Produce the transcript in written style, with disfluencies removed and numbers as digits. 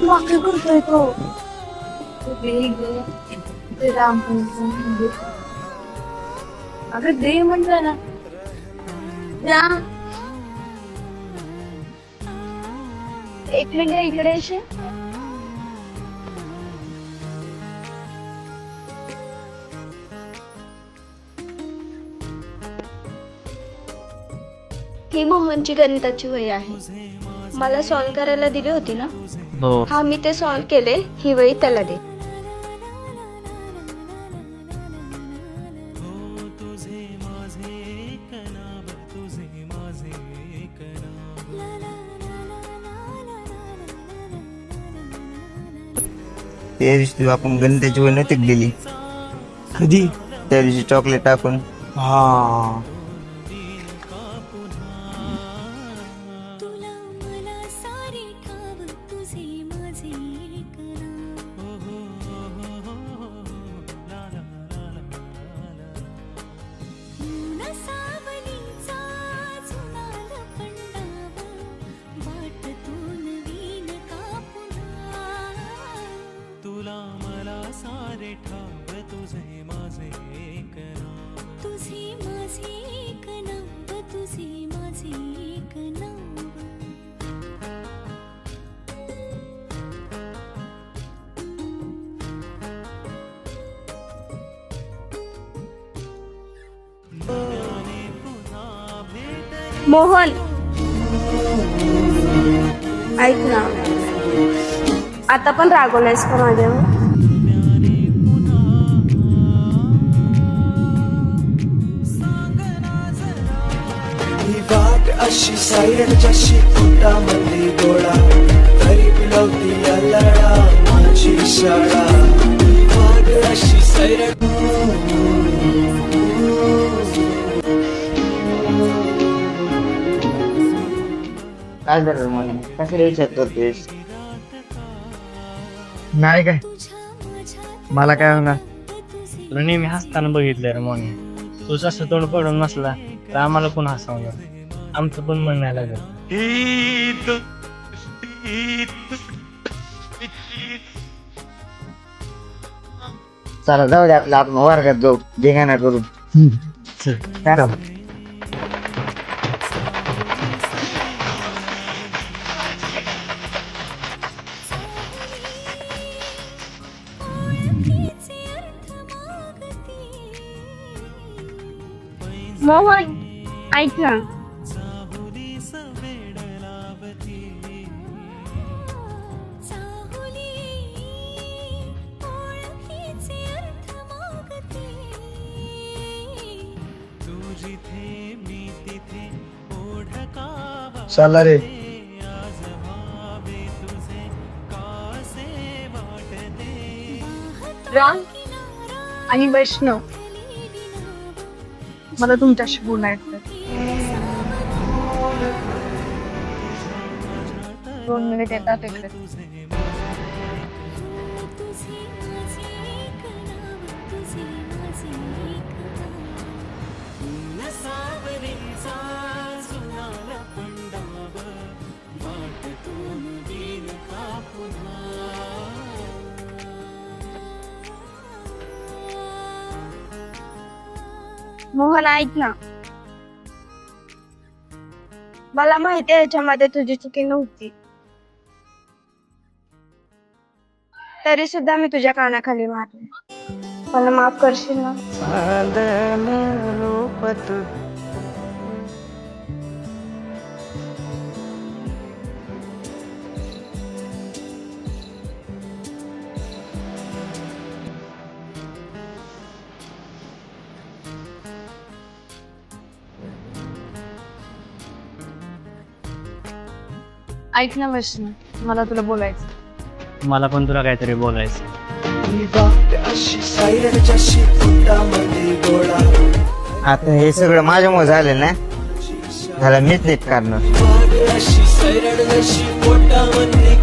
वाक्य करतोय तो अगं दे म्हटलं ना द्या. एक मिनिट इकडे येशील? ही मोहनची गणिताची वही आहे. मला सॉल्व करायला दिली होती ना. हो. हा मी ते सॉल्व केले. ही वही त्याला दे. त्या दिवशी आपण गणिताची वही नव्हती दिली, कधी? त्या दिवशी चॉकलेट टाकून. हा. मोहन ऐक ना, आता पण रागवलायस का माझ्यावर? वाट अशी सायरन जशी पोटामध्ये गोळा, तरी बिलवती लळा माझी शाळा. वाट अशी सायरन. काय झालं मला कशाला विचार करतोयस? नाही काय, मला काय होणार? तुला नेहमी हसताना बघितलं रे मोनी. तूच असं तोंड पडून नसला तर आम्हाला कोण हसवणार? आमचं पण मन नाही लागत. चला जाऊ दे, आपलं आपण वर्गात जाऊ, धिंगाणा करू. चल. मोहन ऐक ना, चला रे. राम आणि वैष्णव, मला तुमच्याशी बोलायचं. 2 मिनिट येतात इकडे. मोहन ऐक ना, मला माहिती आहे याच्यामध्ये तुझी चुकी नव्हती, तरी सुद्धा मी तुझ्या कानाखाली मारले. मला माफ करशील ना? ऐक ना वैष्णव, मला तुला बोलायचं. मला पण तुला काहीतरी बोलायचं. वाट अशी सायरन जशी पोटामध्ये गोळा. आता हे सगळं माझ्यामुळे झालं ना, झालं मीच नीट करणार. वाट अशी सायरन जशी पोटामध्ये